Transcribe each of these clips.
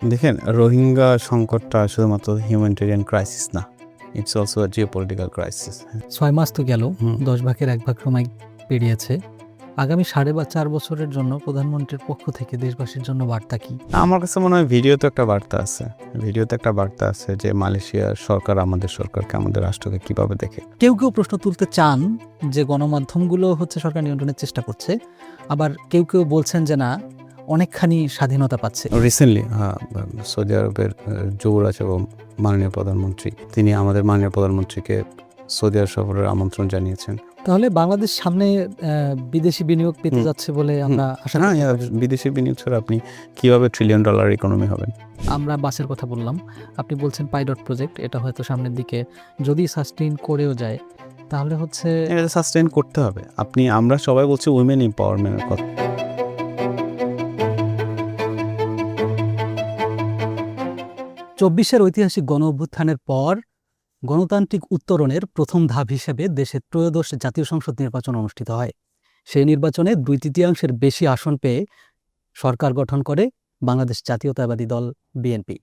দেখেন, রোহিঙ্গা সংকটটা শুধুমাত্র হিউম্যানিটেরিয়ান ক্রাইসিস না, it's also a geopolitical crisis. ৬ মাস তো গেল, হুম। ১০ ভাগের ১ ভাগ সময় পেরিয়েছে। আগামী ৪.৫ বছরের জন্য প্রধানমন্ত্রীর পক্ষ থেকে দেশবাসীর জন্য বার্তা কি? আমার কাছে মনে হয় ভিডিওতে একটা বার্তা আছে। ভিডিওতে একটা বার্তা আছে যে মালয়েশিয়ার সরকার আমাদের সরকারকে, আমাদের রাষ্ট্রকে কিভাবে দেখে। কেউ প্রশ্ন তুলতে চান যে গণমাধ্যমগুলো সরকার নিয়ন্ত্রণের চেষ্টা করছে। আবার কেউ বলছেন যে না, অনেকখানি স্বাধীনতা পাচ্ছে। রিসেন্টলি সৌদি আরবের যুবরাজ এবং মাননীয় প্রধানমন্ত্রী, তিনি আমাদের মাননীয় প্রধানমন্ত্রীকে সৌদি আরব সফরের আমন্ত্রণ জানিয়েছেন। তাহলে বাংলাদেশ সামনে বিদেশি বিনিয়োগ পেতে যাচ্ছে বলে আমরা আশা হ্যাঁ, করতে পারি। বিদেশি বিনিয়োগ ছাড়া আপনি কিভাবে $1 ট্রিলিয়ন ইকোনমি হবেন? আমরা বাসের কথা বললাম, আপনি বলছেন পাইলট প্রজেক্ট, এটা হয়তো সামনের দিকে যদি সাস্টেইন করেও যায় তাহলে এটা সাস্টেইন করতে হবে। আমরা সবাই বলছি উইমেন এম্পাওয়ারমেন্টের কথা। ২৪-এর ঐতিহাসিক গণ অভ্যুত্থানের পর গণতান্ত্রিক উত্তরণের প্রথম ধাপ হিসেবে দেশের ত্রয়োদশ জাতীয় সংসদ নির্বাচন অনুষ্ঠিত হয়। সেই নির্বাচনে ২/৩ বেশি আসন পেয়ে সরকার গঠন করে বাংলাদেশ জাতীয়তাবাদী দল বিএনপি।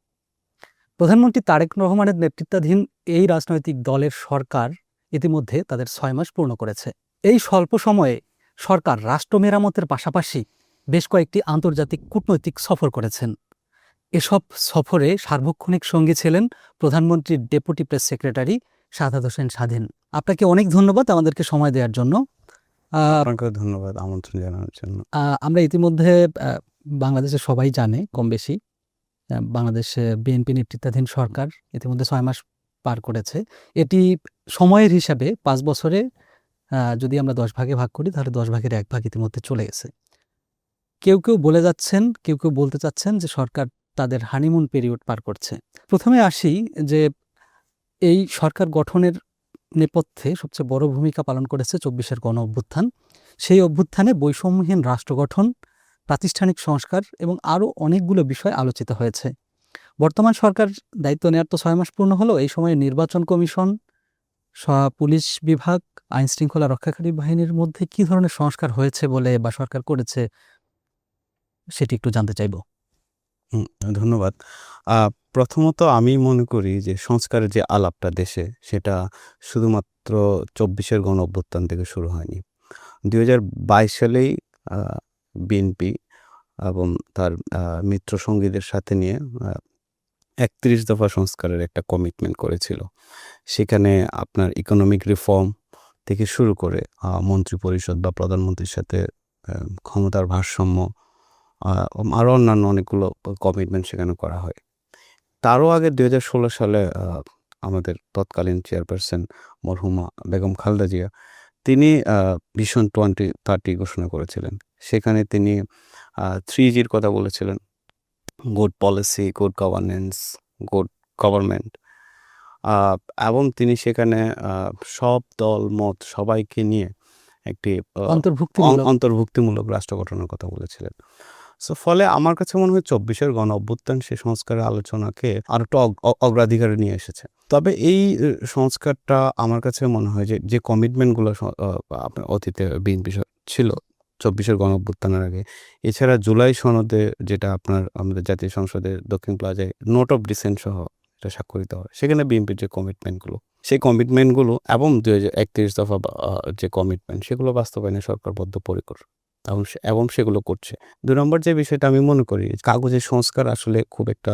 প্রধানমন্ত্রী তারেক রহমানের নেতৃত্বাধীন এই রাজনৈতিক দলের সরকার ইতিমধ্যে তাদের ৬ মাস পূর্ণ করেছে। এই স্বল্প সময়ে সরকার রাষ্ট্র মেরামতের পাশাপাশি বেশ কয়েকটি আন্তর্জাতিক কূটনৈতিক সফর করেছেন। এসব সফরে সার্বক্ষণিক সঙ্গী ছিলেন প্রধানমন্ত্রীর deputy press secretary Sadat Hossain Swadhin. আপনাকে অনেক ধন্যবাদ আমাদেরকে সময় দেওয়ার জন্য। আপনাকেও ধন্যবাদ আমন্ত্রণ জানানোর জন্য। আমরা ইতিমধ্যে বাংলাদেশে সবাই জানে কম বেশি, বাংলাদেশে বিএনপি নেতৃত্বাধীন সরকার ইতিমধ্যে ৬ মাস পার করেছে। এটি সময়ের হিসাবে ৫ বছরে যদি আমরা ১০ ভাগে ভাগ করি তাহলে ১০ ভাগের ১ ভাগ ইতিমধ্যে চলে গেছে। কেউ বলে যাচ্ছেন, কেউ বলতে চাচ্ছেন যে সরকার তাদের হানিমুন পিরিয়ড পার করছে। প্রথমে আসি যে এই সরকার গঠনের নেপথ্যে সবচেয়ে বড় ভূমিকা পালন করেছে ২৪-এর গণ অভ্যুত্থান। সেই অভ্যুত্থানে বৈষম্যহীন রাষ্ট্র গঠন, প্রাতিষ্ঠানিক সংস্কার এবং আরও অনেকগুলো বিষয় আলোচিত হয়েছে। বর্তমান সরকার দায়িত্ব নেওয়ার তো ৬ মাস পূর্ণ হলো। এই সময়ে নির্বাচন কমিশন, পুলিশ বিভাগ, আইনশৃঙ্খলা রক্ষাকারী বাহিনীর মধ্যে কী ধরনের সংস্কার হয়েছে বলে বা সরকার করেছে সেটি একটু জানতে চাইব। ধন্যবাদ। প্রথমত আমি মনে করি যে সংস্কারের যে আলাপটা দেশে, সেটা শুধুমাত্র ২৪-এর গণ অভ্যুত্থান থেকে শুরু হয়নি। ২০২২ সালেই বিএনপি এবং তার মিত্র সঙ্গীদের সাথে নিয়ে ৩১ দফা সংস্কারের একটা কমিটমেন্ট করেছিল। সেখানে আপনার ইকোনমিক রিফর্ম থেকে শুরু করে মন্ত্রিপরিষদ বা প্রধানমন্ত্রীর সাথে ক্ষমতার ভারসাম্য, আরও অন্যান্য অনেকগুলো কমিটমেন্ট সেখানে করা হয়। তারও আগে ২০১৬ সালে আমাদের তৎকালীন চেয়ারপারসন মরহুমা বেগম খালেদা জিয়া, তিনি ভিশন 2030 ঘোষণা করেছিলেন। সেখানে তিনি 3Gর কথা বলেছিলেন: good policy, good governance, good government. এবং তিনি সেখানে সব দল মত সবাইকে নিয়ে একটি অন্তর্ভুক্তিমূলক রাষ্ট্র গঠনের কথা বলেছিলেন। সো ফলে আমার কাছে মনে হয় ২৪-এর গণ অভ্যুত্থান সে সংস্কারের আলোচনাকে আর একটু অগ্রাধিকারে নিয়ে এসেছে। তবে এই সংস্কারটা আমার কাছে মনে হয় যে কমিটমেন্টগুলো আপনার অতীতে বিএনপি ছিল ২৪-এর গণ অভ্যুত্থানের আগে, এছাড়া জুলাই সনদে যেটা আপনার আমাদের জাতীয় সংসদের দক্ষিণ প্লাজায় নোট অফ ডিসেন্ট সহ এটা স্বাক্ষরিত হয়, সেখানে বিএনপির যে কমিটমেন্টগুলো, সেই কমিটমেন্টগুলো এবং ২০৩১ দফা যে কমিটমেন্ট, সেগুলো বাস্তবায়নে সরকার বদ্ধপরিকর এবং সেগুলো করছে। ২ নম্বর যে বিষয়টা আমি মনে করি, কাগজের সংস্কার আসলে খুব একটা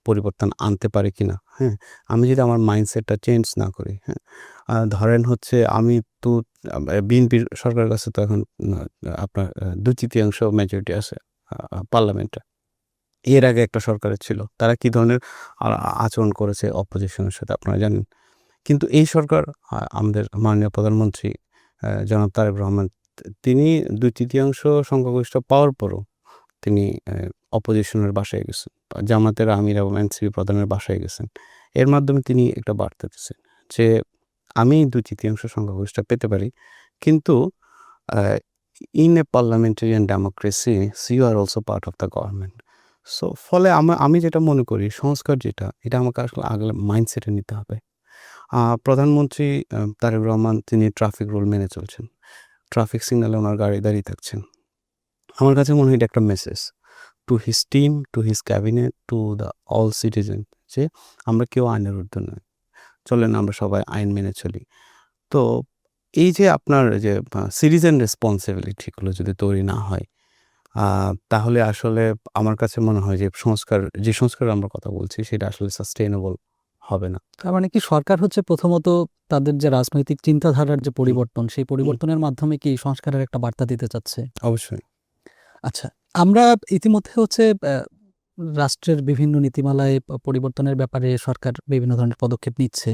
পরিবর্তন আনতে পারে কিনা, হ্যাঁ? আমি যদি আমার মাইন্ডসেটটা চেঞ্জ না করি, হ্যাঁ? ধরেন আমি তো বিএনপির সরকারের কাছে তো এখন আপনার ২/৩ মেজরিটি আছে পার্লামেন্টে। এর আগে একটা সরকারের ছিল। তারা কি ধরনের আচরণ করেছে অপোজিশনের সাথে আপনারা জানেন। কিন্তু এই সরকার, আমাদের মাননীয় প্রধানমন্ত্রী জনাব তারেক রহমান, তিনি ২/৩ সংখ্যাগরিষ্ঠ পাওয়ার পরও তিনি অপোজিশনের বাসায় গেছেন। জামাতের আমির এবং এনসিপি প্রধানের বাসায় গেছেন। এর মাধ্যমে তিনি একটা বার্তা দিচ্ছেন যে আমি ২/৩ সংখ্যাগরিষ্ঠ পেতে পারি, কিন্তু in a parliamentarian democracy you are also part of the government. So ফলে আমি যেটা মনে করি, সংস্কার যেটা, এটা আমাকে আসলে আগে মাইন্ডসেটে নিতে হবে। প্রধানমন্ত্রী তারেক রহমান, তিনি ট্রাফিক রুল মেনে চলছেন। ট্রাফিক সিগন্যালে ওনার গাড়ি দাঁড়িয়ে থাকছেন। আমার কাছে মনে হয় এটা একটা message. To his team, to his cabinet, to the all citizen, যে আমরা কেউ আইনের ঊর্ধ্বে নয়, চলেন আমরা সবাই আইন মেনে চলি। তো এই যে আপনার যে সিটিজেন রেসপন্সিবিলিটিগুলো যদি তৈরি না হয়, তাহলে আসলে আমার কাছে মনে হয় যে সংস্কারের আমরা কথা বলছি সেটা আসলে সাস্টেইনেবল হবে না। তার মানে কি সরকার হচ্ছে প্রথমত তাদের যে রাজনৈতিক চিন্তাধারার যে পরিবর্তন, সেই পরিবর্তনের মাধ্যমে কি সংস্কারের একটা বার্তা দিতে চাচ্ছে? অবশ্যই। আচ্ছা, আমরা ইতিমধ্যে হচ্ছে রাষ্ট্রের বিভিন্ন নীতিমালায় পরিবর্তনের ব্যাপারে সরকার বিভিন্ন ধরনের পদক্ষেপ নিচ্ছে।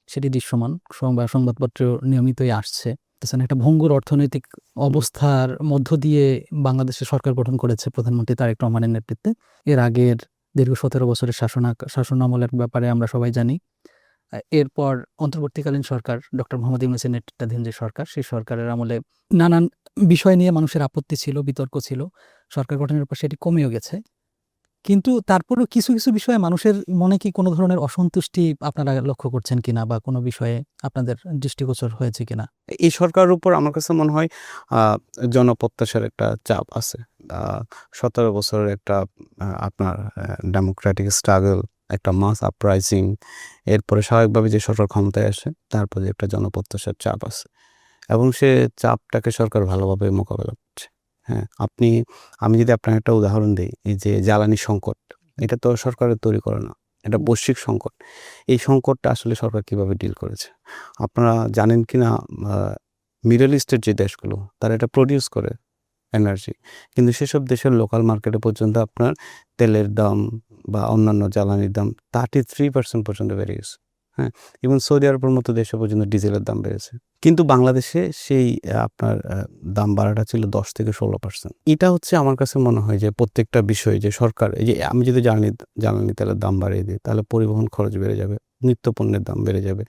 সেটি দৃশ্যমান সংবাদপত্র নিয়মিতই আসছে। একটা ভঙ্গুর অর্থনৈতিক অবস্থার মধ্য দিয়ে বাংলাদেশের সরকার গঠন করেছে প্রধানমন্ত্রী তারেক রহমানের নেতৃত্বে। এর আগের দীর্ঘ ১৭ বছরের শাসনামলের ব্যাপারে আমরা সবাই জানি। এরপর অন্তর্বর্তীকালীন সরকার ডক্টর মোহাম্মদ ইউনূসের নেতৃত্বাধীন যে সরকার, সেই সরকারের আমলে নানান বিষয় নিয়ে মানুষের আপত্তি ছিল, বিতর্ক ছিল। সরকার গঠনের পর সেটি কমেও গেছে। কিন্তু তারপরেও কিছু, কিছু বিষয়ে মানুষের মনে কি কোনো ধরনের অসন্তুষ্টি আপনারা লক্ষ্য করছেন কিনা, বা কোনো বিষয়ে আপনাদের দৃষ্টিগোচর হয়েছে কিনা? এই সরকারের উপর আমার কাছে মনে হয় জনপ্রত্যাশার একটা চাপ আছে। ১৭ বছরের একটা আপনার ডেমোক্রেটিক স্ট্রাগল, একটা মাস আপরাইজিং, এরপরে স্বাভাবিকভাবে যে সরকার ক্ষমতায় আসে তারপরে যে একটা জনপ্রত্যাশার চাপ আছে এবং সে চাপটাকে সরকার ভালোভাবে মোকাবেলা করছে। হ্যাঁ, আমি যদি আপনাকে একটা উদাহরণ দিই, এই যে জ্বালানি সংকট, এটা তো সরকারের তৈরি করা না, এটা বৈশ্বিক সংকট। এই সংকটটা আসলে সরকার কীভাবে ডিল করেছে আপনারা জানেন কি না? মিডল ইস্টের যে দেশগুলো তারা এটা প্রডিউস করে এনার্জি, কিন্তু সেসব দেশের লোকাল মার্কেটে পর্যন্ত আপনার তেলের দাম বা অন্যান্য জ্বালানির দাম 33% পর্যন্ত বেড়ে গেছে। হ্যাঁ, এবং সৌদি আরবের মতো দেশে পর্যন্ত ডিজেলের দাম বেড়েছে। কিন্তু বাংলাদেশে সেই আপনার দাম বাড়াটা ছিল 10-16%। এটা হচ্ছে আমার কাছে মনে হয় যে প্রত্যেকটা বিষয় যে সরকার, এই যে আমি যদি জ্বালানি তেলের দাম বাড়িয়ে দিই তাহলে পরিবহন খরচ বেড়ে যাবে, নিত্যপণ্যের দাম বেড়ে যাবে।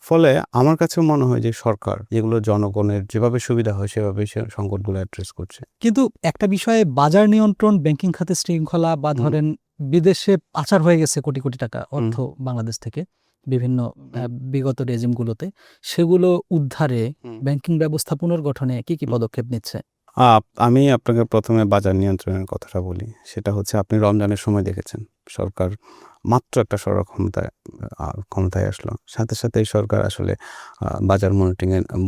ফলে আমার কাছে মনে হয় যে সরকার যেগুলো জনগণের যেভাবে সুবিধা হয় সেভাবে সে সংকটগুলো অ্যাড্রেস করছে। কিন্তু একটা বিষয়ে বাজার নিয়ন্ত্রণ, ব্যাংকিং খাতে শৃঙ্খলা, বা ধরেন বিদেশে পাচার হয়ে গেছে কোটি, কোটি টাকা অর্থ বাংলাদেশ থেকে বিভিন্ন বিগত রেজিমগুলোতে, সেগুলো উদ্ধারে ব্যাংকিং ব্যবস্থা পুনর্গঠনে কি, কি পদক্ষেপ নিচ্ছে? আমি আপনাকে প্রথমে বাজার নিয়ন্ত্রণের কথাটা বলি। সেটা হচ্ছে আপনি রমজানের সময় দেখেছেন সরকার মাত্র একটা সরকার ক্ষমতায় আসলো, সাথে সাথে এই সরকার আসলে বাজার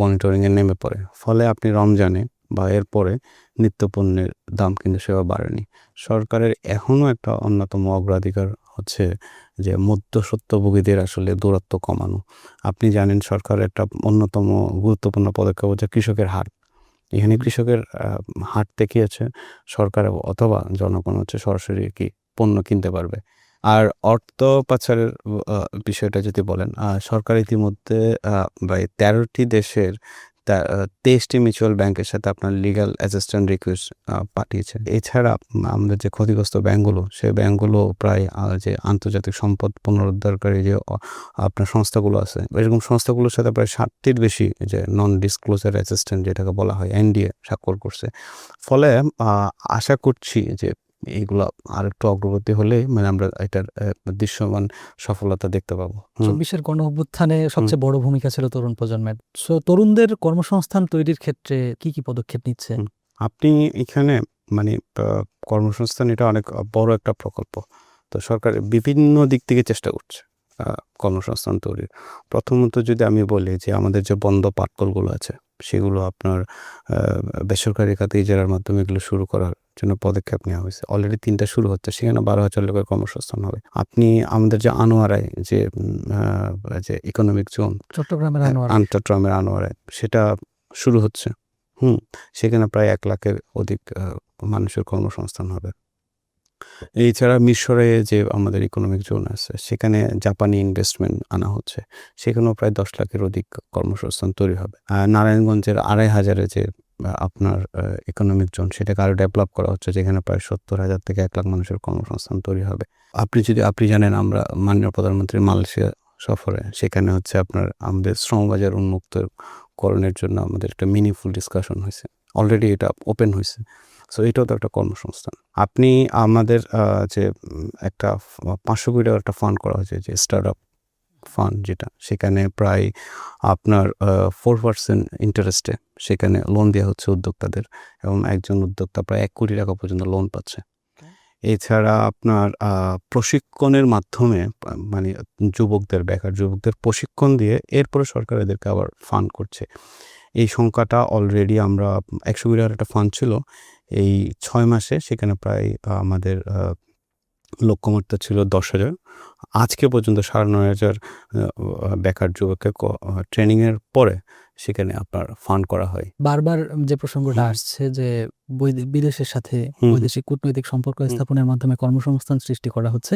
মনিটরিংয়ে নেমে পড়ে। ফলে আপনি রমজানে বা এরপরে নিত্যপণ্যের দাম কিন্তু সেভাবে বাড়েনি। সরকারের এখনও একটা অন্যতম অগ্রাধিকার হচ্ছে যে মধ্যস্বত্বভোগীদের আসলে দৌরাত্ম্য কমানো। আপনি জানেন সরকারের একটা অন্যতম গুরুত্বপূর্ণ পদক্ষেপ হচ্ছে কৃষকের হাট। এখানে কৃষকের হাট থেকে আছে সরকার অথবা জনগণ হচ্ছে সরাসরি কি পণ্য কিনতে পারবে। আর অর্থ পাচারের বিষয়টা যদি বলেন, সরকার ইতিমধ্যে প্রায় 13টি দেশের 23টি মিউচুয়াল ব্যাংকের সাথে আপনার লিগ্যাল অ্যাসিস্ট্যান্ট রিকোয়েস্ট পাঠিয়েছে। এছাড়া আমাদের যে ক্ষতিগ্রস্ত ব্যাংকগুলো, সেই ব্যাংকগুলো প্রায় যে আন্তর্জাতিক সম্পদ পুনরুদ্ধারকারী যে আপনার সংস্থাগুলো আছে, এরকম সংস্থাগুলোর সাথে প্রায় 60টির বেশি যে নন ডিসক্লোজার অ্যাসিস্ট্যান্ট যেটাকে বলা হয় এনডিএ স্বাক্ষর করছে। ফলে আশা করছি যে এইগুলো আরেকটু অগ্রগতি হলে মানে আমরা এটার দৃশ্যমান সফলতা দেখতে পাবো। ২৪-এর গণঅভ্যুত্থানে সবচেয়ে বড় ভূমিকা ছিল তরুণ প্রজন্মের। সো তরুণদের কর্মসংস্থান তৈরির ক্ষেত্রে কি, কি পদক্ষেপ নিচ্ছে? আপনি এখানে মানে কর্মসংস্থান এটা অনেক বড় একটা প্রকল্প। তো সরকার বিভিন্ন দিক থেকে চেষ্টা করছে কর্মসংস্থান তৈরির। প্রথমত যদি আমি বলি যে আমাদের যে বন্ধ পাটকলগুলো আছে সেগুলো আপনার বেসরকারি খাতে ইজারার মাধ্যমে এগুলো শুরু করার জন্য পদক্ষেপ নেওয়া হয়েছে। অলরেডি 3টা শুরু হচ্ছে, সেখানে 12,000 লোকের কর্মসংস্থান হবে। আপনি আমাদের যে আনোয়ারায় যে ইকোনমিক জোন চট্টগ্রামের আনোয়ারায় সেটা শুরু হচ্ছে। সেখানে প্রায় 1 লাখের অধিক মানুষের কর্মসংস্থান হবে। এছাড়া মিশরে যে আমাদের ইকোনমিক জোন আছে সেখানে জাপানি ইনভেস্টমেন্ট আনা হচ্ছে, সেখানেও প্রায় 10 লাখের অধিক কর্মসংস্থান তৈরি হবে। নারায়ণগঞ্জের 2,500 যে আপনার ইকোনমিক জোন সেটাকে আরও ডেভেলপ করা হচ্ছে, যেখানে প্রায় 70,000 থেকে 1 লাখ মানুষের কর্মসংস্থান তৈরি হবে। আপনি জানেন আমরা মাননীয় প্রধানমন্ত্রী মালয়েশিয়া সফরে, সেখানে হচ্ছে আপনার আমাদের শ্রমবাজার উন্মুক্তকরণের জন্য আমাদের একটা মিনিংফুল ডিসকাশন হয়েছে, অলরেডি এটা ওপেন হয়েছে। সো এটাও তো একটা কর্মসংস্থান। আপনি আমাদের যে একটা 500 কোটি টাকার একটা ফান্ড করা হয়েছে যে স্টার্টআপ ফান্ড, যেটা সেখানে প্রায় আপনার 4% ইন্টারেস্টে সেখানে লোন দেওয়া হচ্ছে উদ্যোক্তাদের, এবং একজন উদ্যোক্তা প্রায় 1 কোটি টাকা পর্যন্ত লোন পাচ্ছে। এছাড়া আপনার প্রশিক্ষণের মাধ্যমে মানে বেকার যুবকদের প্রশিক্ষণ দিয়ে এরপরে সরকার এদেরকে আবার ফান্ড করছে। এই সংখ্যাটা অলরেডি আমরা ১০০ কোটি টাকার একটা ফান্ড ছিল এই ৬ মাসে, সেখানে প্রায় আমাদের লক্ষ্যমাত্রা ছিল ১০,০০০। আজকে পর্যন্ত ৯,৫০০ বেকার যুবককে ট্রেনিংয়ের পরে সেখানে আপনার ফান্ড করা হয়। বারবার যে প্রসঙ্গটা আসছে যে বিদেশের সাথে বৈদেশিক কূটনৈতিক সম্পর্ক স্থাপনের মাধ্যমে কর্মসংস্থান সৃষ্টি করা হচ্ছে।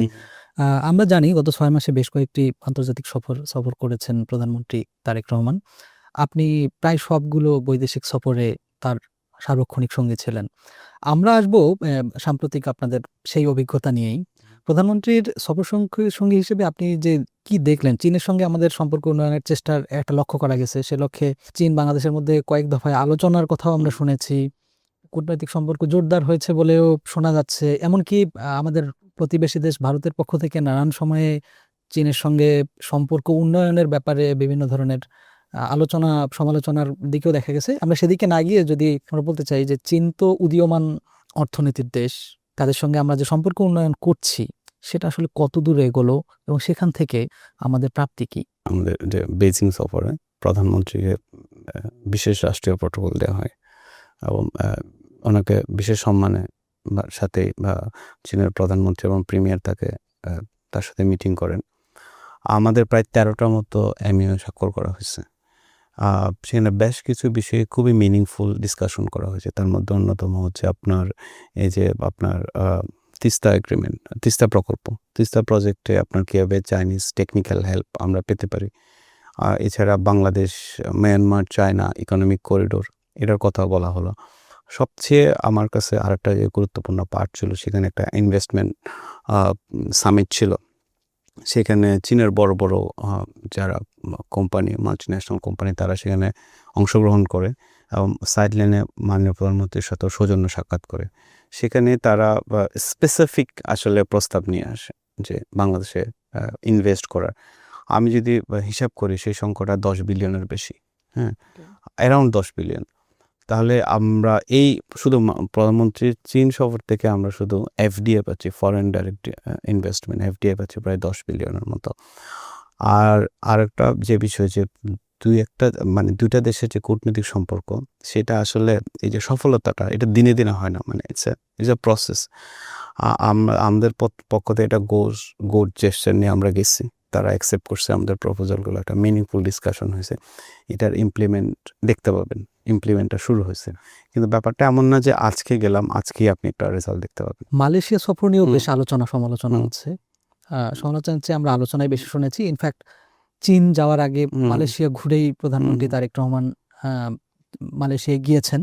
আমরা জানি গত ৬ মাসে বেশ কয়েকটি আন্তর্জাতিক সফর করেছেন প্রধানমন্ত্রী তারেক রহমান। আপনি প্রায় সবগুলো বৈদেশিক সফরে তার সার্বক্ষণিক সঙ্গী ছিলেন। আমরা আসবো সাম্প্রতিক আপনাদের সেই অভিজ্ঞতা নিয়েই। প্রধানমন্ত্রীর সফর সঙ্গী হিসেবে আপনি যে কি দেখলেন? চীনের সঙ্গে আমাদের সম্পর্ক উন্নয়নের চেষ্টার একটা লক্ষ্য করা গেছে। সে লক্ষ্যে চীন বাংলাদেশের মধ্যে কয়েক দফায় আলোচনার কথাও আমরা শুনেছি। কূটনৈতিক সম্পর্ক জোরদার হয়েছে বলেও শোনা যাচ্ছে। এমনকি আমাদের প্রতিবেশী দেশ ভারতের পক্ষ থেকে নানান সময়ে চীনের সঙ্গে সম্পর্ক উন্নয়নের ব্যাপারে বিভিন্ন ধরনের আলোচনা সমালোচনার দিকেও দেখা গেছে। আমরা সেদিকে না গিয়ে যদি আমরা বলতে চাই যে চীন তো উদীয়মান অর্থনীতির দেশ। তাদের সঙ্গে আমরা যে সম্পর্ক উন্নয়ন করছি সেটা আসলে কতদূর এগোলো এবং সেখান থেকে আমাদের প্রাপ্তি কি? আমাদের যে বেজিং সফরে প্রধানমন্ত্রীকে বিশেষ রাষ্ট্রীয় প্রটোকল দেওয়া হয় এবং ওনাকে বিশেষ সম্মানে সাথে চীনের প্রধানমন্ত্রী এবং প্রিমিয়ার তার সাথে মিটিং করেন। আমাদের প্রায় ১৩টার মতো এমইও স্বাক্ষর করা হয়েছে। সেখানে বেশ কিছু বিষয়ে খুবই মিনিংফুল ডিসকাশন করা হয়েছে। তার মধ্যে অন্যতম হচ্ছে আপনার এই যে আপনার তিস্তা এগ্রিমেন্ট, তিস্তা প্রকল্প, তিস্তা প্রজেক্টে আপনার কীভাবে চাইনিজ টেকনিক্যাল হেল্প আমরা পেতে পারি। এছাড়া Bangladesh, Myanmar, China economic corridor, এটার কথা বলা হলো। সবচেয়ে আমার কাছে আরেকটা যে গুরুত্বপূর্ণ পার্ট ছিল, সেখানে একটা ইনভেস্টমেন্ট সামিট ছিল। সেখানে চীনের বড় বড় যারা কোম্পানি, মাল্টিন্যাশনাল কোম্পানি, তারা সেখানে অংশগ্রহণ করে এবং সাইডলাইনে মাননীয় প্রধানমন্ত্রীর সাথে সৌজন্য সাক্ষাৎ করে। সেখানে তারা স্পেসিফিক আসলে প্রস্তাব নিয়ে আসে যে বাংলাদেশে ইনভেস্ট করার। আমি যদি হিসাব করি সেই সংখ্যাটা ১০ বিলিয়নের বেশি, অ্যারাউন্ড ১০ বিলিয়ন। তাহলে আমরা এই শুধু প্রধানমন্ত্রীর চীন সফর থেকে আমরা শুধু এফডিএ পাচ্ছি, ফরেন ডাইরেক্ট ইনভেস্টমেন্ট, এফডিএ পাচ্ছি প্রায় ১০ বিলিয়নের মতো। আর আরেকটা যে বিষয় যে দুইটা দেশের যে কূটনৈতিক সম্পর্ক, সেটা আসলে এই যে সফলতাটা, এটা দিনে দিনে হয় না, মানে ইটস এ প্রসেস। আমাদের পক্ষ থেকে এটা গোড জেস্টার নিয়ে আমরা গেছি, তারা অ্যাকসেপ্ট করছে আমাদের প্রপোজালগুলো, একটা মিনিংফুল ডিসকাশন হয়েছে। এটার ইমপ্লিমেন্ট দেখতে পাবেন, ইমপ্লিমেন্টটা শুরু হয়েছে। কিন্তু ব্যাপারটা এমন না যে আজকে গেলাম আজকেই আপনি একটা রেজাল্ট দেখতে পাবেন। মালয়েশিয়া সফর নিয়েও বেশ আলোচনা সমালোচনা হচ্ছে। সমালোচনার চেয়ে আমরা আলোচনায় বেশি শুনেছি। ইনফ্যাক্ট চীন যাওয়ার আগে মালয়েশিয়া ঘুরেই প্রধানমন্ত্রী তারেক রহমান মালয়েশিয়ায় গিয়েছেন।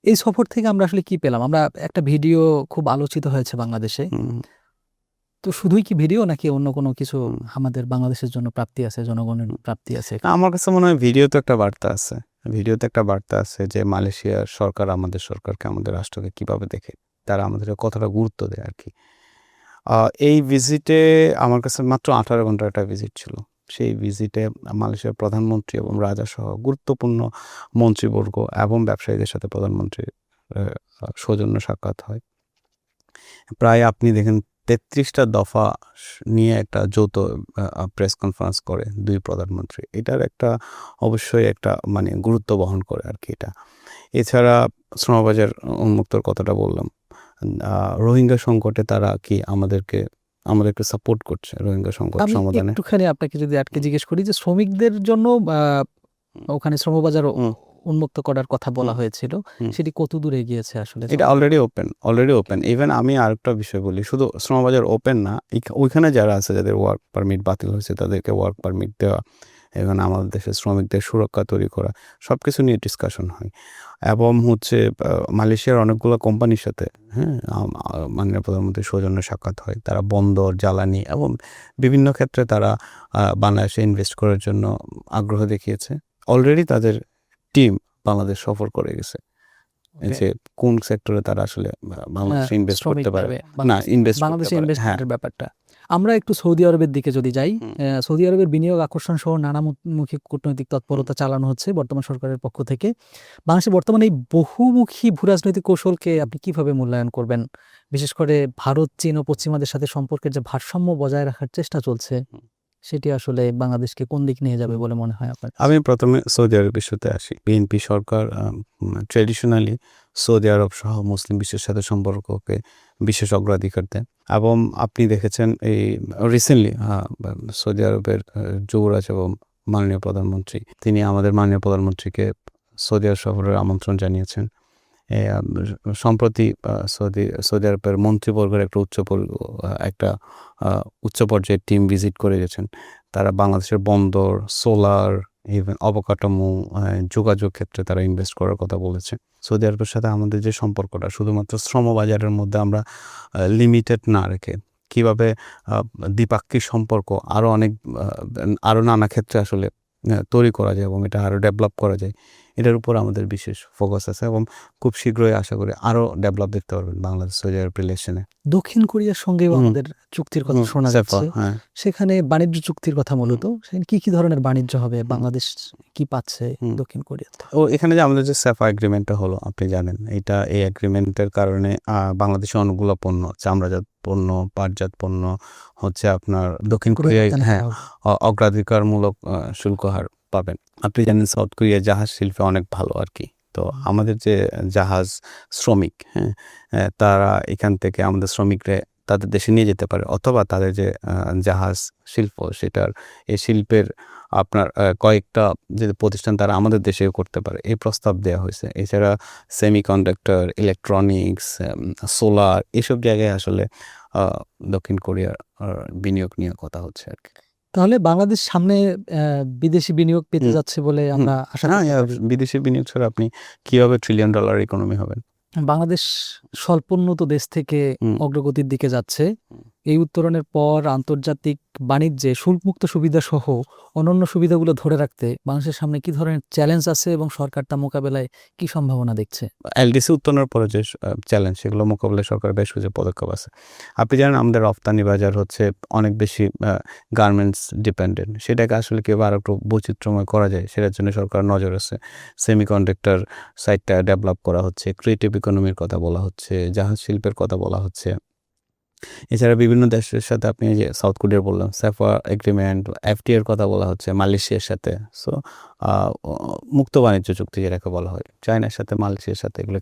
এই সফর থেকে আমরা আসলে কি পেলাম? আমরা একটা ভিডিও খুব আলোচিত হয়েছে বাংলাদেশে। তো শুধুই কি ভিডিও নাকি অন্য কোনো কিছু আমাদের বাংলাদেশের জন্য প্রাপ্তি আছে, জনগণের প্রাপ্তি আছে? আমার কাছে মনে হয় ভিডিওতে একটা বার্তা আছে যে মালয়েশিয়ার সরকার আমাদের সরকারকে, আমাদের রাষ্ট্রকে কিভাবে দেখে, তারা আমাদেরকে কতটা গুরুত্ব দেয় আর কি। এই ভিজিটে আমার কাছে মাত্র ১৮ ঘন্টার একটা ভিজিট ছিল। সেই ভিজিটে মালয়েশিয়ার প্রধানমন্ত্রী এবং রাজাসহ গুরুত্বপূর্ণ মন্ত্রীবর্গ এবং ব্যবসায়ীদের সাথে প্রধানমন্ত্রীর সৌজন্য সাক্ষাৎ হয়। প্রায় আপনি দেখেন ৩৩টা দফা নিয়ে একটা যৌথ প্রেস কনফারেন্স করে দুই প্রধানমন্ত্রী। এটার একটা অবশ্যই একটা মানে গুরুত্ব বহন করে আর কি এটা। এছাড়া শ্রমবাজার উন্মুক্তর কথাটা বললাম। রোহিঙ্গা সংকটে তারা কি আমাদেরকে সাপোর্ট করছে রোহিঙ্গা সংকট সমাধানে। একটুখানি আপনাকে যদি আটকে জিজ্ঞেস করি যে শ্রমিকদের জন্য ওখানে শ্রমবাজার উন্মুক্ত করার কথা বলা হয়েছিল, সেটি কত দূরে গিয়েছে আসলে? এটা অলরেডি ওপেন। ইভেন আমি আরেকটা বিষয় বলি, শুধু শ্রমবাজার ওপেন না, ওইখানে যারা আছে যাদের ওয়ার্ক পারমিট বাতিল হয়েছে তাদেরকে ওয়ার্ক পারমিট দেওয়া, এবং আমাদের দেশের শ্রমিকদের সুরক্ষা তৈরি করা, সব কিছু নিয়ে ডিসকাশন হয়। এবং মালয়েশিয়ার অনেকগুলো কোম্পানির সাথে মাননীয় প্রধানমন্ত্রীর সৌজন্য সাক্ষাৎ হয়। তারা বন্দর, জ্বালানি এবং বিভিন্ন ক্ষেত্রে তারা বাংলাদেশে ইনভেস্ট করার জন্য আগ্রহ দেখিয়েছে। অলরেডি তাদের টিম বাংলাদেশ সফর করে গেছে যে কোন সেক্টরে তারা আসলে বাংলাদেশে ইনভেস্ট করতে পারে, না ইনভেস্ট বাংলাদেশে ইনভেস্টমেন্টের ব্যাপারটা। আমরা একটু সৌদি আরবের দিকে যদি যাই, হুম। সৌদি আরবের বিনিয়োগ আকর্ষণ সহ নানামুখী কূটনৈতিক তৎপরতা চালানো হচ্ছে বর্তমান সরকারের পক্ষ থেকে। বাংলাদেশে বর্তমানে এই বহুমুখী ভূরাজনৈতিক কৌশলকে আপনি কিভাবে মূল্যায়ন করবেন? বিশেষ করে ভারত, চীন ও পশ্চিমাদের সাথে সম্পর্কের যে ভারসাম্য বজায় রাখার চেষ্টা চলছে, হুম। সেটি আসলে বাংলাদেশকে কোন দিক নিয়ে যাবে বলে মনে হয় আপনার কাছে? আমি প্রথমে সৌদি আরব ইস্যুতে আসি। বিএনপি সরকার ট্র্যাডিশনালি সৌদি আরব সহ মুসলিম বিশ্বের সাথে সম্পর্ককে বিশেষ অগ্রাধিকার দেয় এবং আপনি দেখেছেন এই রিসেন্টলি সৌদি আরবের যুবরাজ এবং মাননীয় প্রধানমন্ত্রী তিনি আমাদের মাননীয় প্রধানমন্ত্রীকে সৌদি আরব সফরের আমন্ত্রণ জানিয়েছেন। সম্প্রতি সৌদি আরবের মন্ত্রীবর্গের একটা উচ্চ পর্যায়ের টিম ভিজিট করে গেছেন। তারা বাংলাদেশের বন্দর, সোলার, ইভেন অবকাঠামো, যোগাযোগ ক্ষেত্রে তারা ইনভেস্ট করার কথা বলেছে। সৌদি আরবের সাথে আমাদের যে সম্পর্কটা শুধুমাত্র শ্রমবাজারের মধ্যে আমরা লিমিটেড না রেখে কীভাবে দ্বিপাক্ষিক সম্পর্ক আরও নানা ক্ষেত্রে আসলে তৈরি করা যায় এবং এটা আরও ডেভেলপ করা যায়, এটার উপর আমাদের বিশেষ ফোকাস আছে এবং খুব শীঘ্রই আশা করি আরও ডেভেলপ দেখতে পারবেন বাংলাদেশ সৌদি আরব রিলেশনে। দক্ষিণ কোরিয়ার সঙ্গেও আমাদের চুক্তির কথা শোনা যাচ্ছে। হ্যাঁ। সেখানে বাণিজ্য চুক্তির কথা মূলত। সেখানে কি ধরনের বাণিজ্য হবে? বাংলাদেশ কি পাচ্ছে দক্ষিণ কোরিয়াতে? এখানে যে আমাদের যে SEPA এগ্রিমেন্টটা হলো আপনি জানেন, এই এগ্রিমেন্টের কারণে বাংলাদেশে অনেকগুলো পণ্য, চামড়াজাত পণ্য, পাটজাত পণ্য হচ্ছে আপনার দক্ষিণ কোরিয়ায় অগ্রাধিকারমূলক শুল্ক হার পাবেন। আপনি জানেন সাউথ কোরিয়া জাহাজ শিল্পে অনেক ভালো আর কি। তো আমাদের যে জাহাজ শ্রমিক, তারা এখান থেকে আমাদের শ্রমিকরা তাদের দেশে নিয়ে যেতে পারে, অথবা তাদের যে জাহাজ শিল্প এই শিল্পের আপনার কয়েকটা যে প্রতিষ্ঠান তারা আমাদের দেশেও করতে পারে, এই প্রস্তাব দেওয়া হয়েছে। এছাড়া সেমিকন্ডাক্টর, ইলেকট্রনিক্স, সোলার, এসব জায়গায় আসলে দক্ষিণ কোরিয়ার বিনিয়োগ নিয়ে কথা হচ্ছে আর কি। তাহলে বাংলাদেশ সামনে বিদেশি বিনিয়োগ পেতে যাচ্ছে বলে আমরা আশা করতে পারি। বিদেশি বিনিয়োগ ছাড়া আপনি কিভাবে $1 ট্রিলিয়ন ইকোনমি হবেন? বাংলাদেশ স্বল্পোন্নত দেশ থেকে অগ্রগতির দিকে যাচ্ছে। এই উত্তরণের পর আন্তর্জাতিক বাণিজ্যে শুল্কমুক্ত সুবিধা সহ অন্যান্য সুবিধাগুলো ধরে রাখতে বাংলাদেশের সামনে কি ধরনের চ্যালেঞ্জ আছে এবং সরকার তা মোকাবেলায় কি সম্ভাবনা দেখছে? এলডিসি উত্তরণের পরে যে চ্যালেঞ্জ, সেগুলো মোকাবিলায় সরকার বেশ কিছু পদক্ষেপ আছে। আপনি জানেন আমাদের রপ্তানি বাজার হচ্ছে অনেক বেশি গার্মেন্টস ডিপেন্ডেন্ট। সেটাকে আসলে কীভাবে আরও একটু বৈচিত্র্যময় করা যায় সেটার জন্য সরকার নজর আছে। সেমিকন্ডাক্টর সাইডটা ডেভেলপ করা হচ্ছে, ক্রিয়েটিভ ইকোনমির কথা বলা হচ্ছে, জাহাজ শিল্পের কথা বলা হচ্ছে। এছাড়া বিভিন্ন দেশের সাথে আপনি যে সাউথ কোরিয়া বললাম, SEPA এগ্রিমেন্ট, FTA এর কথা বলা হচ্ছে মালয়েশিয়ার সাথে। সো মুক্ত বাণিজ্য চুক্তি যেটাকে বলা হয়, চায়নার সাথে, মালয়েশিয়ার সাথে, এগুলো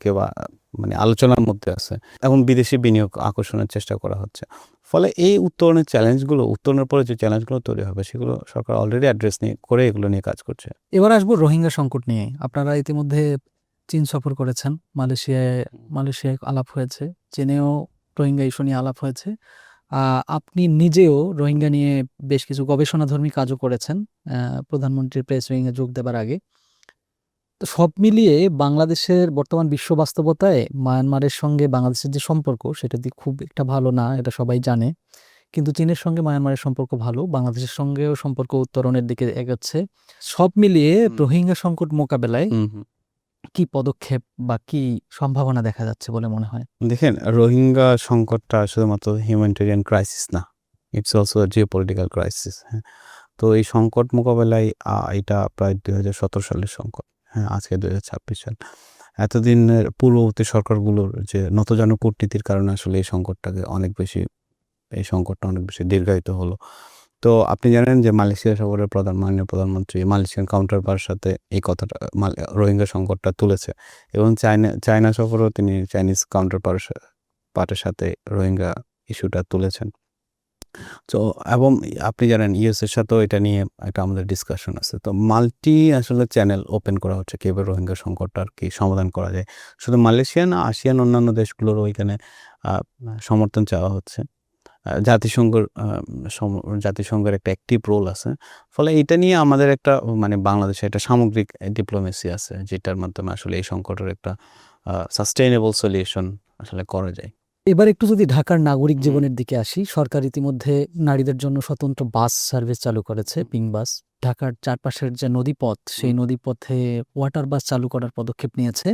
মানে আলোচনার মধ্যে আছে এবং বিদেশি বিনিয়োগ আকর্ষণের চেষ্টা করা হচ্ছে। ফলে এই উত্তরণের পরে যে চ্যালেঞ্জগুলো তৈরি হবে সেগুলো সরকার অলরেডি অ্যাড্রেস করে এগুলো নিয়ে কাজ করছে। এবার আসবো রোহিঙ্গা সংকট নিয়ে। আপনারা ইতিমধ্যে চীন সফর করেছেন, মালয়েশিয়ায় আলাপ হয়েছে, চীনেও রোহিঙ্গা ইস্যু নিয়ে আলাপ হয়েছে। আপনি নিজেও রোহিঙ্গা নিয়ে বেশ কিছু গবেষণাধর্মী কাজও করেছেন প্রধানমন্ত্রীর প্রেস উইংয়ে যোগ দেবার আগে। তো সব মিলিয়ে বাংলাদেশের বর্তমান বিশ্ব বাস্তবতায় মায়ানমারের সঙ্গে বাংলাদেশের যে সম্পর্ক সেটা দিয়ে খুব একটা ভালো না, এটা সবাই জানে। কিন্তু চীনের সঙ্গে মায়ানমারের সম্পর্ক ভালো, বাংলাদেশের সঙ্গেও সম্পর্ক উত্তরণের দিকে এগোচ্ছে। সব মিলিয়ে রোহিঙ্গা সংকট মোকাবেলায় কি পদক্ষেপ বা কি সম্ভাবনা দেখা যাচ্ছে বলে মনে হয়? দেখেন, রোহিঙ্গা সংকটটা শুধুমাত্র হিউম্যানিটেরিয়ান ক্রাইসিস না, ইটস অলসো জিওপলিটিক্যাল ক্রাইসিস। তো এই সংকট মোকাবেলায় এটা প্রায় 2017 সালের সংকট। আজকে 2026 সাল। এতদিনের পূর্ববর্তী সরকারগুলোর যে নতজানু কূটনীতির কারণে আসলে এই সংকটটা অনেক বেশি দীর্ঘায়িত হলো। তো আপনি জানেন যে মালয়েশিয়া সফরের মাননীয় প্রধানমন্ত্রী মালয়েশিয়ান কাউন্টারপার্টের সাথে এই কথাটা রোহিঙ্গা সংকটটা তুলেছে এবং চায়না সফরেও তিনি চাইনিজ কাউন্টারপার্টের সাথে রোহিঙ্গা ইস্যুটা তুলেছেন। তো এবং আপনি জানেন ইউএসের সাথেও এটা নিয়ে একটা আমাদের ডিসকাশন আছে। তো আসলে চ্যানেল ওপেন করা হচ্ছে কীভাবে রোহিঙ্গা সংকটটা আর কি সমাধান করা যায়। শুধু মালয়েশিয়া না, আসিয়ান অন্যান্য দেশগুলোরও ওইখানে সমর্থন চাওয়া হচ্ছে। জাতিসংঘের একটা অ্যাক্টিভ রোল আছে। ফলে এটা নিয়ে আমাদের একটা মানে বাংলাদেশে একটা সামগ্রিক ডিপ্লোমেসি আছে, যেটার মাধ্যমে আসলে এই সংকটের একটা সাস্টেইনেবল সলিউশন আসলে করা যায়। এবার একটু যদি ঢাকার নাগরিক হুম। জীবনের দিকে আসি, সরকার ইতিমধ্যে নারীদের জন্য স্বতন্ত্র বাস সার্ভিস চালু করেছে, পিঙ্ক বাস। ঢাকার চারপাশের যে নদীপথ, সেই নদীপথে ওয়াটার বাস চালু করার পদক্ষেপ নিয়েছে।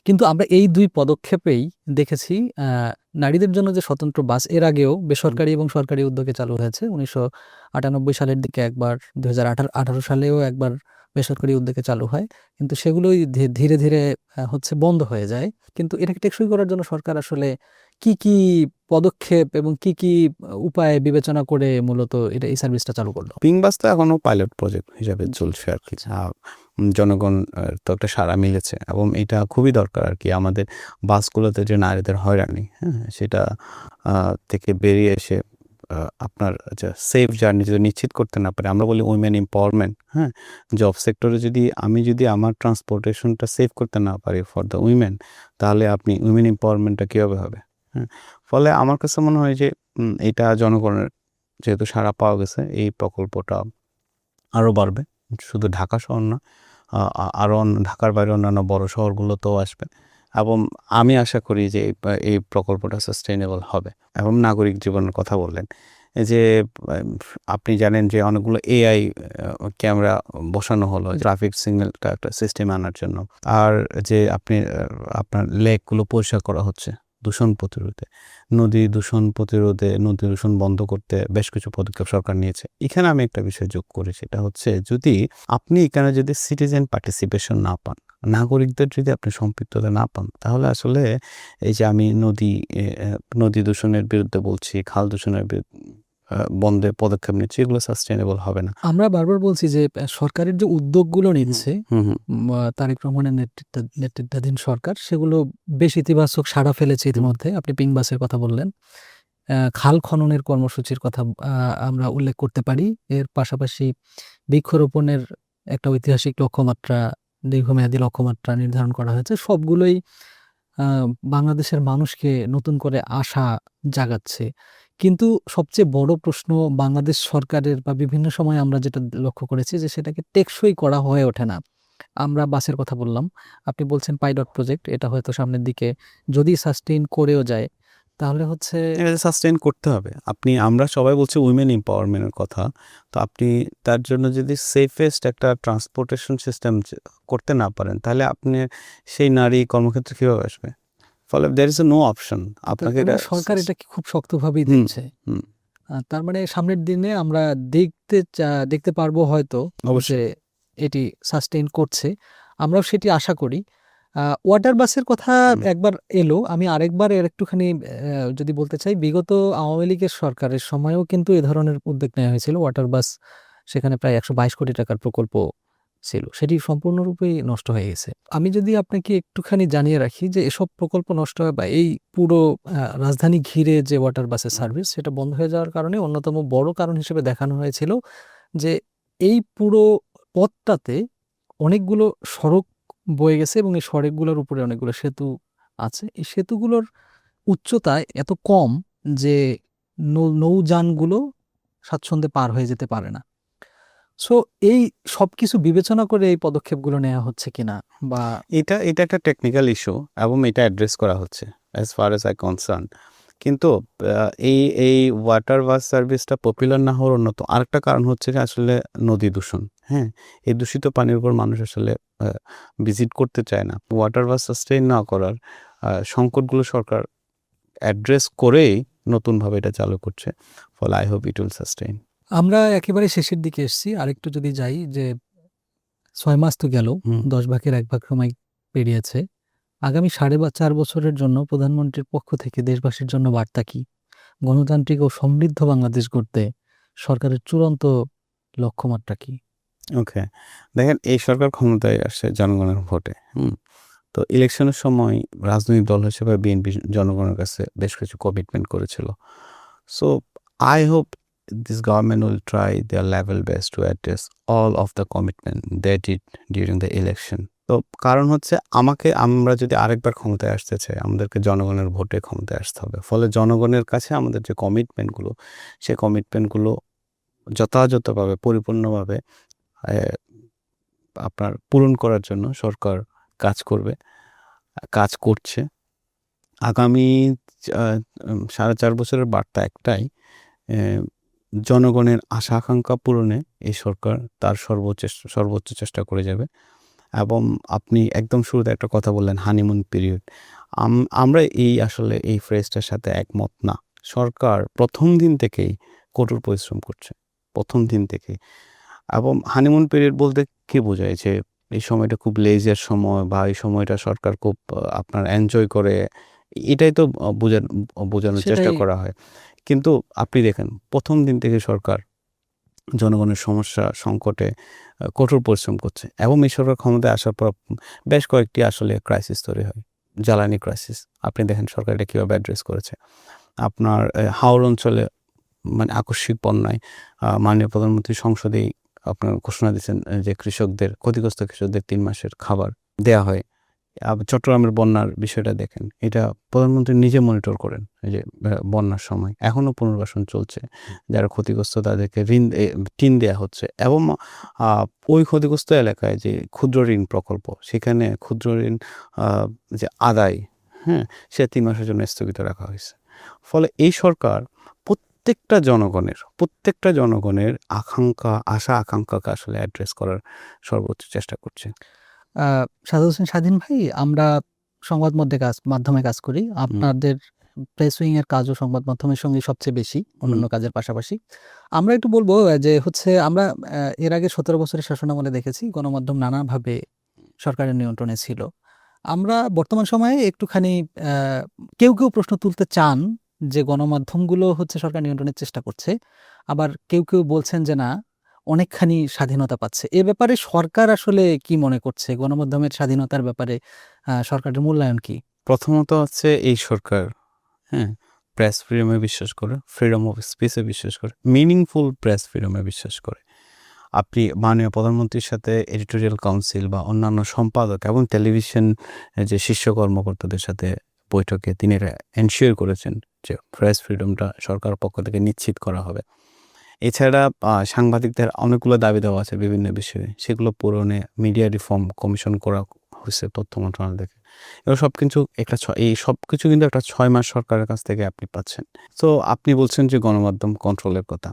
কিন্তু আমরা এই ২ পদক্ষেপেই দেখেছি নারীদের জন্য যে স্বতন্ত্র বাস এর আগেও বেসরকারি এবং সরকারি উদ্যোগে চালু হয়েছে। ১৯৯৮ সালের দিকে একবার, ২০১৮ সালেও একবার বেসরকারি উদ্যোগে চালু হয়। কিন্তু সেগুলোই ধীরে, ধীরে হচ্ছে বন্ধ হয়ে যায়। কিন্তু এটাকে টেকসই করার জন্য সরকার আসলে কি পদক্ষেপ এবং কি উপায় বিবেচনা করে মূলত এই সার্ভিসটা চালু করলো? পিং বাস তো এখনো পাইলট প্রজেক্ট হিসাবে চলছে আর কি। জনগণ তো একটা সাড়া মিলেছে এবং এটা খুবই দরকার আর কি। আমাদের বাসগুলোতে যে নারীদের হয়রানি, হ্যাঁ, সেটা থেকে বেরিয়ে এসে আপনার সেফ জার্নি যদি নিশ্চিত করতে না পারে, আমরা বলি উইমেন এম্পাওয়ারমেন্ট, হ্যাঁ, জব সেক্টরে আমি যদি আমার ট্রান্সপোর্টেশনটা সেভ করতে না পারি ফর দ্য উইমেন, তাহলে আপনি উইমেন এম্পাওয়ারমেন্টটা কীভাবে হবে? হ্যাঁ, ফলে আমার কাছে মনে হয় যে এটা জনগণের যেহেতু সাড়া পাওয়া গেছে, এই প্রকল্পটা আরও বাড়বে। শুধু ঢাকা শহর না, আরও ঢাকার বাইরে অন্যান্য বড় শহরগুলোতেও আসবে এবং আমি আশা করি যে এই প্রকল্পটা সাস্টেইনেবল হবে। এবং নাগরিক জীবনের কথা বললেন, এই যে আপনি জানেন যে অনেকগুলো এআই ক্যামেরা বসানো হলো ট্রাফিক সিগন্যালটা একটা সিস্টেমে আনার জন্য। আর যে আপনার লেকগুলো পরিষ্কার করা হচ্ছে দূষণ প্রতিরোধে, নদী দূষণ বন্ধ করতে বেশ কিছু পদক্ষেপ সরকার নিয়েছে। এখানে আমি একটা বিষয় যোগ করি, সেটা হচ্ছে আপনি এখানে যদি সিটিজেন পার্টিসিপেশন না পান, নাগরিকদের যদি আপনি সম্পৃক্ততা না পান, তাহলে আসলে এই যে আমি নদী দূষণের বিরুদ্ধে বলছি, খাল দূষণের বন্ধে পদক্ষেপ নিচ্ছি, এগুলো সাস্টেইনেবল হবে না। আমরা বারবার বলছি যে সরকারের যে উদ্যোগগুলো নিচ্ছে, হুম। তারেক রহমানের নেতৃত্বাধীন সরকার, সেগুলো বেশ ইতিবাচক সাড়া ফেলেছে ইতিমধ্যে। আপনি পিঙ্ক বাসের কথা বললেন। খাল খননের কর্মসূচির কথা আমরা উল্লেখ করতে পারি। এর পাশাপাশি বৃক্ষরোপণের একটা ঐতিহাসিক লক্ষ্যমাত্রা, দীর্ঘমেয়াদী লক্ষ্যমাত্রা নির্ধারণ করা হয়েছে। সবগুলোই আ বাংলাদেশের মানুষকে নতুন করে আশা জাগাচ্ছে। কিন্তু সবচেয়ে বড় প্রশ্ন বাংলাদেশ সরকারের বা বিভিন্ন সময়ে আমরা যেটা লক্ষ্য করেছি যে সেটাকে টেকসই করা হয়ে ওঠে না। আমরা বাসের কথা বললাম। আপনি বলছেন পাইলট প্রজেক্ট, এটা হয়তো সামনের দিকে যদি সাস্টেইন করেও যায়, তাহলে হচ্ছে এটা সাস্টেইন করতে হবে। আমরা সবাই বলছি উইমেন এম্পাওয়ারমেন্টের কথা। তো আপনি তার জন্য যদি সেফেস্ট একটা ট্রান্সপোর্টেশন সিস্টেম করতে না পারেন, তাহলে আপনি সেই নারী কর্মক্ষেত্রে কীভাবে আসবে? ফলে দেয়ার ইজ নো অপশন। আপনাকে এবং এটা সরকার এটাকে খুব শক্তভাবেই হুম, দিচ্ছে। হুম, তার মানে সামনের দিনে আমরা দেখতে পারবো হয়তো যে অবশ্যই। এটি সাস্টেইন করছে। আমরাও সেটি আশা করি। ওয়াটার বাসের কথা হুম, একবার এলো। আমি আরেকবার এর একটুখানি যদি বলতে চাই, বিগত আওয়ামী লীগের সরকারের সময়েও কিন্তু এ ধরনের উদ্যোগ নেওয়া হয়েছিল। ওয়াটার বাস, সেখানে প্রায় ১২২ কোটি টাকার প্রকল্প ছিল। সেটি সম্পূর্ণরূপেই নষ্ট হয়ে গেছে। আমি যদি আপনাকে একটুখানি জানিয়ে রাখি যে এসব প্রকল্প নষ্ট হয় বা এই পুরো রাজধানী ঘিরে যে ওয়াটার বাসের সার্ভিস, সেটা বন্ধ হয়ে যাওয়ার কারণে অন্যতম বড় কারণ হিসেবে দেখানো হয়েছিল যে এই পুরো পথটাতে অনেকগুলো সড়ক বয়ে গেছে এবং এই সড়কগুলোর উপরে অনেকগুলো সেতু আছে। এই সেতুগুলোর উচ্চতা এত কম যে নৌযানগুলো স্বাচ্ছন্দ্যে পার হয়ে যেতে পারে না। সো এই সবকিছু বিবেচনা করে এই পদক্ষেপগুলো নেওয়া হচ্ছে কিনা বা এটা একটা টেকনিক্যাল ইস্যু এবং এটা অ্যাড্রেস করা হচ্ছে as far as I concern. কিন্তু এই ওয়াটার বাস সার্ভিসটা পপুলার না হওয়ার অন্যতম আরেকটা কারণ হচ্ছে যে আসলে নদী দূষণ। হ্যাঁ, এই দূষিত পানির উপর মানুষ আসলে ভিজিট করতে চায় না। ওয়াটার বাস সাস্টেইন না করার সংকটগুলো সরকার অ্যাড্রেস করেই নতুনভাবে এটা চালু করছে। ফলে I hope it will sustain. আমরা একেবারে শেষের দিকে এসেছি। আরেকটু যদি যাই যে ৬ মাস তো গেল, হুম। ১০ ভাগের ১ ভাগ সময় পেরিয়েছে। আগামী ৪.৫ বছরের জন্য প্রধানমন্ত্রীর পক্ষ থেকে দেশবাসীর জন্য বার্তা কি? গণতান্ত্রিক ও সমৃদ্ধ বাংলাদেশ গড়তে সরকারের চূড়ান্ত লক্ষ্যমাত্রা কি? ওকে। দেখেন, এই সরকার ক্ষমতায় আসছে জনগণের ভোটে। তো ইলেকশনের সময় রাজনৈতিক দল হিসেবে বিএনপি জনগণের কাছে বেশ কিছু কমিটমেন্ট করেছিল। So I hope this government will try there level best to address all of the commitment that did during the election. তো কারণ হচ্ছে আমরা যদি আরেকবার ক্ষমতায় আসতে চাই, আমাদেরকে জনগণের ভোটে ক্ষমতায় আসতে হবে। ফলে জনগণের কাছে আমাদের যে কমিটমেন্টগুলো, সেই কমিটমেন্টগুলো যথাযথভাবে পরিপূর্ণভাবে আপনার পূরণ করার জন্য সরকার কাজ করছে। আগামী 4.5 বছরের বার্তা একটাই, জনগণের আশা আকাঙ্ক্ষা পূরণে এই সরকার তার সর্বোচ্চ চেষ্টা করে যাবে। এবং আপনি একদম শুরুতে একটা কথা বললেন, হানিমুন পিরিয়ড। আমরা আসলে এই ফ্রেজটার সাথে একমত না। সরকার প্রথম দিন থেকেই কঠোর পরিশ্রম করছে, প্রথম দিন থেকেই। এবং হানিমুন পিরিয়ড বলতে কি বোঝায়? যে এই সময়টা খুব লেজার সময়, বা এই সময়টা সরকার খুব আপনার এনজয় করে, এটাই তো বোঝানোর চেষ্টা সেটাই। করা হয়। কিন্তু আপনি দেখেন, প্রথম দিন থেকে সরকার জনগণের সমস্যা সংকটে কঠোর পরিশ্রম করছে। এবং এই সরকার ক্ষমতায় আসার পর বেশ কয়েকটি আসলে ক্রাইসিস তৈরি হয়। জ্বালানি ক্রাইসিস, আপনি দেখেন সরকার এটা কীভাবে অ্যাড্রেস করেছে। আপনার হাওর অঞ্চলে মানে আকস্মিক বন্যায় মাননীয় প্রধানমন্ত্রী সংসদেই আপনার ঘোষণা দিয়েছেন যে ক্ষতিগ্রস্ত কৃষকদের 3 মাসের খাবার দেয়া হয়। চট্টগ্রামের বন্যার বিষয়টা দেখেন, এটা প্রধানমন্ত্রী নিজে মনিটর করেন। এই যে বন্যার সময় এখনও পুনর্বাসন চলছে, যারা ক্ষতিগ্রস্ত তাদেরকে টিন দেয়া হচ্ছে। এবং ওই ক্ষতিগ্রস্ত এলাকায় যে ক্ষুদ্র ঋণ প্রকল্প, সেখানে ক্ষুদ্র ঋণ যে আদায়, হ্যাঁ, সে 3 মাসের জন্য স্থগিত রাখা হয়েছে। ফলে এই সরকার প্রত্যেকটা জনগণের আশা আকাঙ্ক্ষাকে আসলে অ্যাড্রেস করার সর্বোচ্চ চেষ্টা করছে। সাদত হোসেন স্বাধীন ভাই, আমরা সংবাদ মাধ্যমে কাজ করি। আপনাদের প্রেস উইং এর কাজও সংবাদ মাধ্যমের সঙ্গে সবচেয়ে বেশি, অন্যান্য কাজের পাশাপাশি। আমরা একটু বলবো যে হচ্ছে আমরা এর আগে 17 বছরের শাসনামলে দেখেছি গণমাধ্যম নানাভাবে সরকারের নিয়ন্ত্রণে ছিল। আমরা বর্তমান সময়ে একটুখানি কেউ প্রশ্ন তুলতে চান যে গণমাধ্যমগুলো হচ্ছে সরকার নিয়ন্ত্রণের চেষ্টা করছে। আবার কেউ বলছেন যে না, অনেকখানি স্বাধীনতা পাচ্ছে। এ ব্যাপারে সরকার আসলে কি মনে করছে? গণমাধ্যমের স্বাধীনতার ব্যাপারে সরকারের মূল্যায়ন কি? প্রথমত হচ্ছে এই সরকার, হ্যাঁ, প্রেস ফ্রিডমে বিশ্বাস করে, ফ্রিডম অফ স্পিচে বিশ্বাস করে, মিনিংফুল প্রেস ফ্রিডমে বিশ্বাস করে। আপনি মাননীয় প্রধানমন্ত্রীর সাথে এডিটোরিয়াল কাউন্সিল বা অন্যান্য সম্পাদক এবং টেলিভিশন যে শীর্ষ কর্মকর্তাদের সাথে বৈঠকে তিনি এনশিওর করেছেন যে প্রেস ফ্রিডমটা সরকারের পক্ষ থেকে নিশ্চিত করা হবে। এছাড়া সাংবাদিকদের অনেকগুলো দাবি দেওয়া আছে বিভিন্ন বিষয়ে, সেগুলো পূরণে মিডিয়া রিফর্ম কমিশন করা হয়েছে তথ্য মন্ত্রণালয় থেকে। এগুলো এই সব কিছু কিন্তু একটা 6 মাস সরকারের কাছ থেকে আপনি পাচ্ছেন। তো আপনি বলছেন যে গণমাধ্যম কন্ট্রোলের কথা।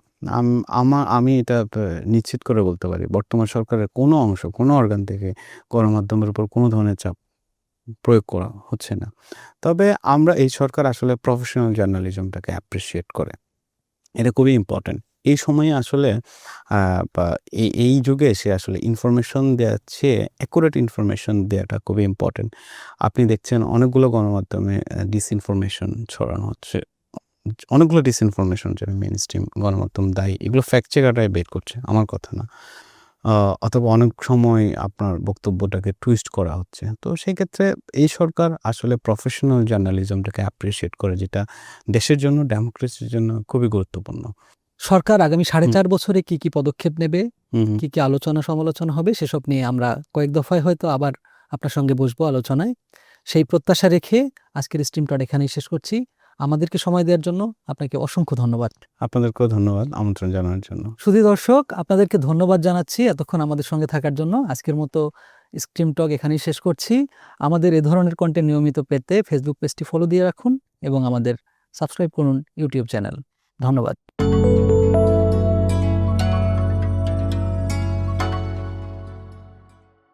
আমি এটা নিশ্চিত করে বলতে পারি, বর্তমান সরকারের কোনো অংশ, কোনো অর্গান থেকে গণমাধ্যমের উপর কোনো ধরনের চাপ প্রয়োগ করা হচ্ছে না। তবে এই সরকার আসলে প্রফেশনাল জার্নালিজমটাকে অ্যাপ্রিশিয়েট করে। এটা খুবই ইম্পর্টেন্ট। এই সময়ে আসলে বা এই যুগে এসে আসলে ইনফরমেশন দেওয়ার চেয়ে অ্যাকুরেট ইনফরমেশন দেওয়াটা খুবই ইম্পর্টেন্ট। আপনি দেখছেন অনেকগুলো গণমাধ্যমে ডিসইনফরমেশন ছড়ানো হচ্ছে। অনেকগুলো ডিসইনফরমেশন যেটা মেইনস্ট্রিম গণমাধ্যম দায়ী। এগুলো ফ্যাক্ট চেকাররাই বের করছে, আমার কথা না। অথবা অনেক সময় আপনার বক্তব্যটাকে টুইস্ট করা হচ্ছে। তো সেক্ষেত্রে এই সরকার আসলে প্রফেশনাল জার্নালিজমটাকে অ্যাপ্রিশিয়েট করে, যেটা দেশের জন্য, ডেমোক্রেসির জন্য খুবই গুরুত্বপূর্ণ। সরকার আগামী 4.5 বছরে কি পদক্ষেপ নেবে, হুম। কি আলোচনা সমালোচনা হবে, সেসব নিয়ে আমরা কয়েক দফায় হয়তো আবার আপনার সঙ্গে বসবো আলোচনায়। সেই প্রত্যাশা রেখে আজকের স্ট্রিমটা এখানেই শেষ করছি। আমাদেরকে সময় দেওয়ার জন্য আপনাকে অসংখ্য ধন্যবাদ। আপনাদেরকেও ধন্যবাদ আমন্ত্রণ জানানোর জন্য। সুধী দর্শক, আপনাদেরকে ধন্যবাদ জানাচ্ছি এতক্ষণ আমাদের সঙ্গে থাকার জন্য। আজকের মতো স্ট্রিম টক এখানেই শেষ করছি। আমাদের এ ধরনের কন্টেন্ট নিয়মিত পেতে ফেসবুক পেজটি ফলো দিয়ে রাখুন এবং আমাদের সাবস্ক্রাইব করুন ইউটিউব চ্যানেল। ধন্যবাদ।